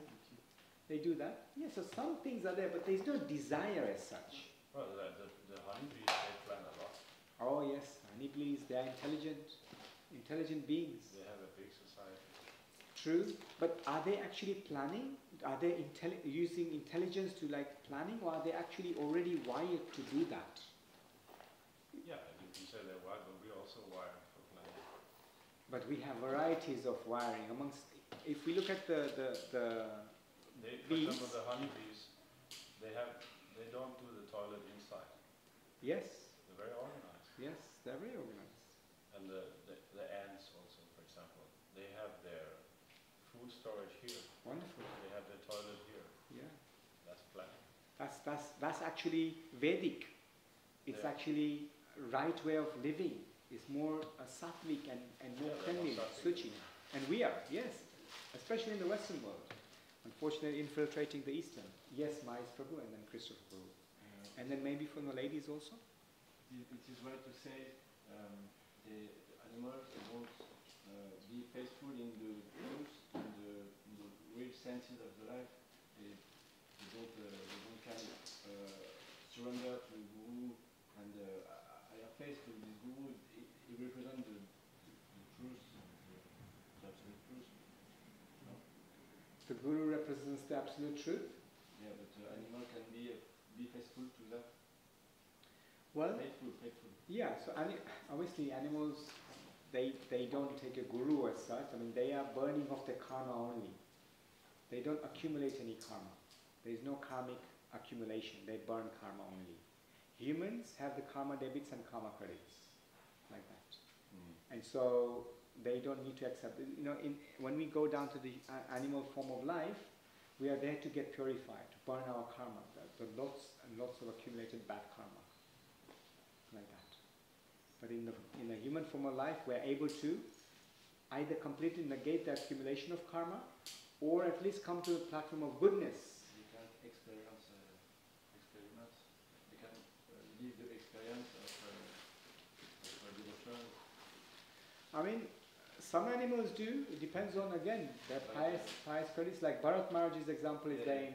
They do that. Yes, so some things are there, but there's no desire as such. Well, the honeybees, they plan a lot. Oh yes, honeybees, they are intelligent beings. They have a big society. True, but are they actually planning? Are they using intelligence to planning, or are they actually already wired to do that? Yeah, you can say they're wired, but we're also wired for planning. But we have varieties of wiring amongst. If we look at the For bees, example, the honeybees, they don't do the toilet inside. yes, They're very organized. yes, they're very organized. And the ants also, for example, they have their food storage here. Wonderful. They have their toilet here. Yeah. That's planned. That's actually Vedic. It's Yeah. actually right way of living. It's more sattvic and more Yeah, cleanliness, more sattvic. suchi. And we are, yes, especially in the Western world. Unfortunately, infiltrating the Eastern. Yes, Mais Prabhu and then Christopher Prabhu. And then maybe from the ladies also? It is right to say the animals won't be faithful in the rules, in the real senses of the life. They don't kind of surrender to the guru, and I have faith to this guru. He represents the truth, the absolute truth. No? The guru represents the absolute truth. Yeah, but the animal can be faithful to that. Well, Faithful. yeah, so obviously animals, they don't take a guru as such. I mean, they are burning off their karma only. They don't accumulate any karma. There is no karmic accumulation. They burn karma only. Humans have the karma debits and karma credits, like that. And so they don't need to accept it. You know, when we go down to the animal form of life, we are there to get purified, to burn our karma, the lots and lots of accumulated bad karma, like that. But in the human form of life, we are able to either completely negate the accumulation of karma, or at least come to the platform of goodness. You can experiments. You can live the experience of devotion. I mean, some animals do. It depends on, again, their pious credits. Like Bharat Maharaj's example is there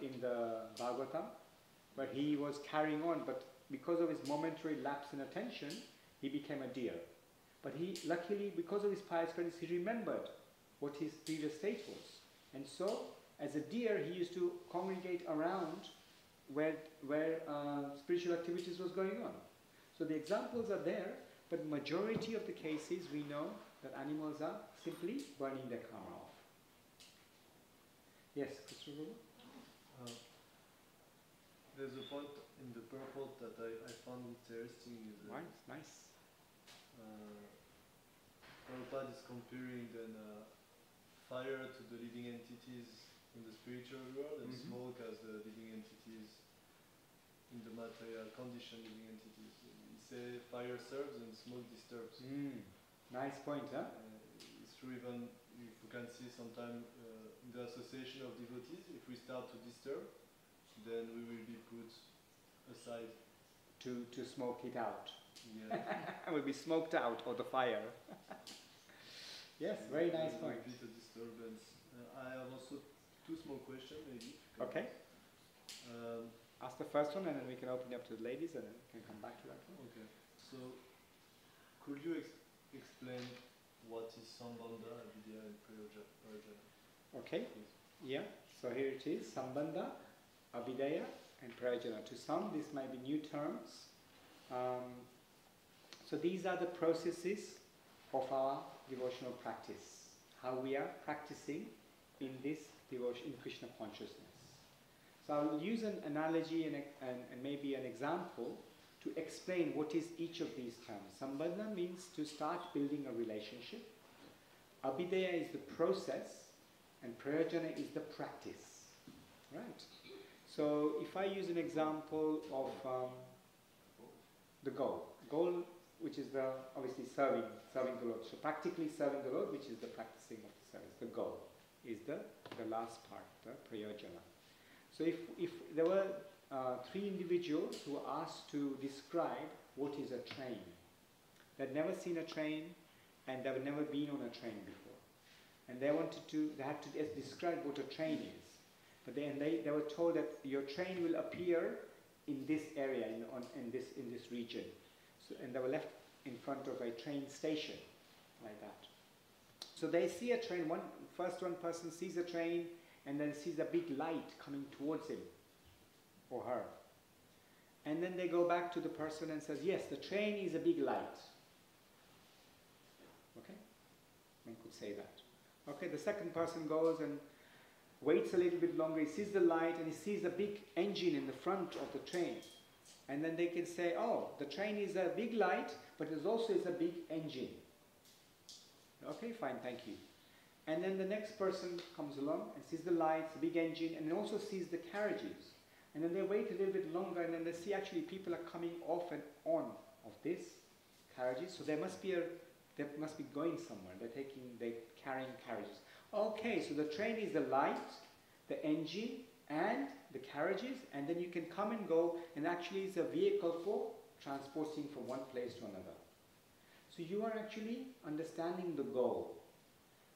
in the Bhagavatam, where he was carrying on, but because of his momentary lapse in attention, he became a deer. But he, luckily, because of his pious credits, he remembered what his previous state was. And so, as a deer, he used to congregate around where spiritual activities was going on. So the examples are there, but majority of the cases we know that animals are simply burning their karma off. Yes, Christopher? There's a point in the purport that I found interesting. Nice. Prabhupada is comparing then fire to the living entities in the spiritual world and smoke as the living entities in the material condition living entities. He says fire serves and smoke disturbs. Nice point, huh? It's true even if we can see sometimes in the association of devotees, if we start to disturb, then we will be put aside. To smoke it out. Yeah. Will be smoked out of the fire. Yes, very nice point. There will be the disturbance. I have also two small questions, maybe. Okay. Ask the first one and then we can open it up to the ladies and then we can come back to that one. Okay. So, could you explain what is Sambandha, Avidya and Prayojana? Okay. Yeah. So here it is. Sambandha, Avidya and Prayojana. To some, this might be new terms. So these are the processes of our devotional practice. How we are practicing in this devotion, in Krishna consciousness. So I will use an analogy and maybe an example to explain what is each of these terms. Sambandha means to start building a relationship. Abhidaya is the process and Prayojana is the practice. Right? So if I use an example of the goal, which is obviously serving the Lord. So practically serving the Lord, which is the practicing of the service. The goal is the last part, the Prayojana. So if there were three individuals who were asked to describe what is a train, they'd never seen a train and they've never been on a train before, and they had to describe what a train is. But they were told that your train will appear in this area, in this region. So, and they were left in front of a train station, like that. So they see a train. One person sees a train and then sees a big light coming towards him or her. And then they go back to the person and says, yes, the train is a big light. Okay? would say that. Okay, the second person goes and waits a little bit longer, he sees the light and he sees a big engine in the front of the train. And then they can say, oh, the train is a big light, but it also is a big engine. Okay, fine, thank you. And then the next person comes along and sees the lights, the big engine, and then also sees the carriages. And then they wait a little bit longer, and then they see actually people are coming off and on of this carriages. So they must be going somewhere. They're carrying carriages. Okay, so the train is the light, the engine, and the carriages, and then you can come and go, and actually it's a vehicle for transporting from one place to another. So you are actually understanding the goal.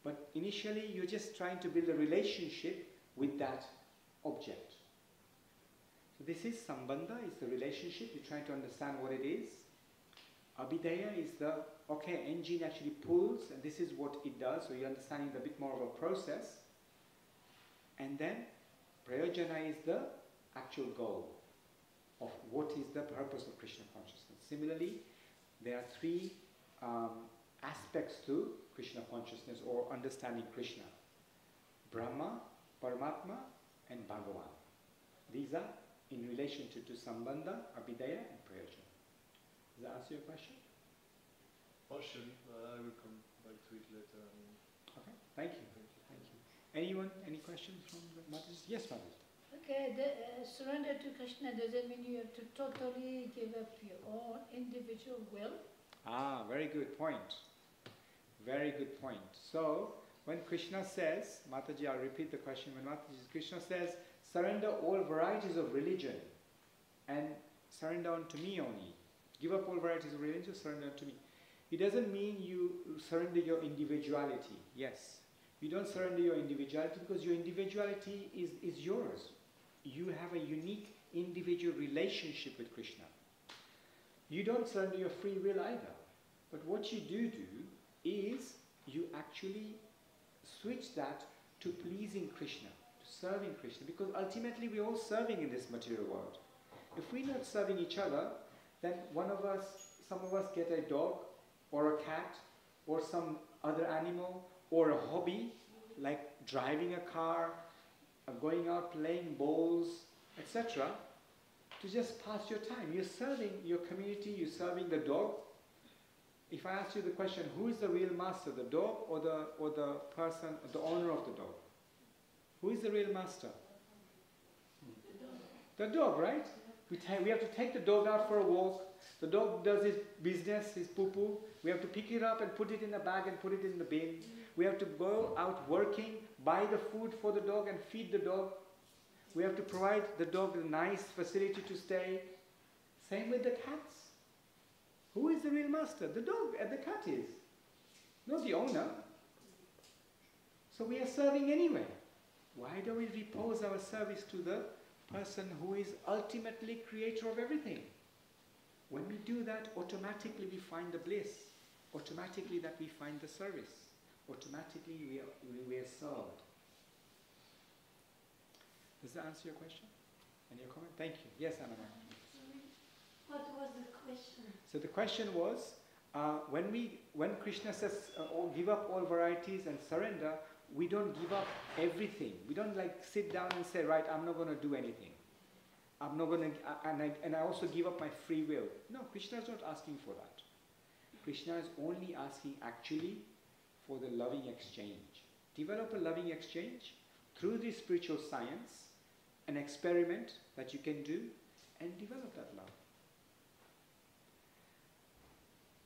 But initially you're just trying to build a relationship with that object. So this is sambandha, is the relationship, you're trying to understand what it is. Abhidaya is the, okay, engine actually pulls, and this is what it does, so you're understanding a bit more of a process. And then prayojana is the actual goal of what is the purpose of Krishna consciousness. Similarly, there are three aspects to Krishna consciousness or understanding Krishna. Brahma, Paramatma and Bhagavan. These are in relation to Sambandha, Abhidaya and Prayojana. Does that answer your question? Partially, I will come back to it later. Okay, thank you. Thank you. Anyone, any questions from the mothers? Yes, mothers. Okay, surrender to Krishna doesn't mean you have to totally give up your own individual will. Ah, very good point. Very good point. So, when Krishna says, Mataji, I'll repeat the question. When Krishna says, surrender all varieties of religion and surrender unto me only. Give up all varieties of religion, surrender unto me. It doesn't mean you surrender your individuality. Yes. You don't surrender your individuality because your individuality is yours. You have a unique individual relationship with Krishna. You don't surrender your free will either. But what you do is you actually switch that to pleasing Krishna, to serving Krishna, because ultimately we're all serving in this material world. If we're not serving each other, then some of us get a dog or a cat or some other animal or a hobby like driving a car, going out playing bowls, etc. to just pass your time. You're serving your community, you're serving the dog. If I ask you the question, who is the real master, the dog or the person, the owner of the dog? Who is the real master? The dog, right? We have to take the dog out for a walk. The dog does his business, his poo-poo. We have to pick it up and put it in a bag and put it in the bin. We have to go out working, buy the food for the dog and feed the dog. We have to provide the dog a nice facility to stay. Same with the cats. Who is the real master? The dog and the cat is. Not the owner. So we are serving anyway. Why don't we repose our service to the person who is ultimately creator of everything? When we do that, automatically we find the bliss. Automatically that we find the service. Automatically we are served. Does that answer your question? And your comment? Thank you. Yes, Anna. What was the question? So the question was, when Krishna says, give up all varieties and surrender, we don't give up everything. We don't like sit down and say, right, I'm not going to do anything. I'm not going to, and I also give up my free will. No, Krishna is not asking for that. Krishna is only asking actually for the loving exchange. Develop a loving exchange through this spiritual science, an experiment that you can do, and develop that love.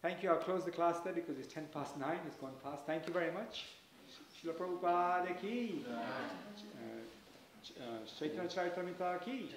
Thank you. I'll close the class there because it's 9:10. It's gone past. Thank you very much. Srila Prabhupada ki, Chaitanya Charitamrita ki.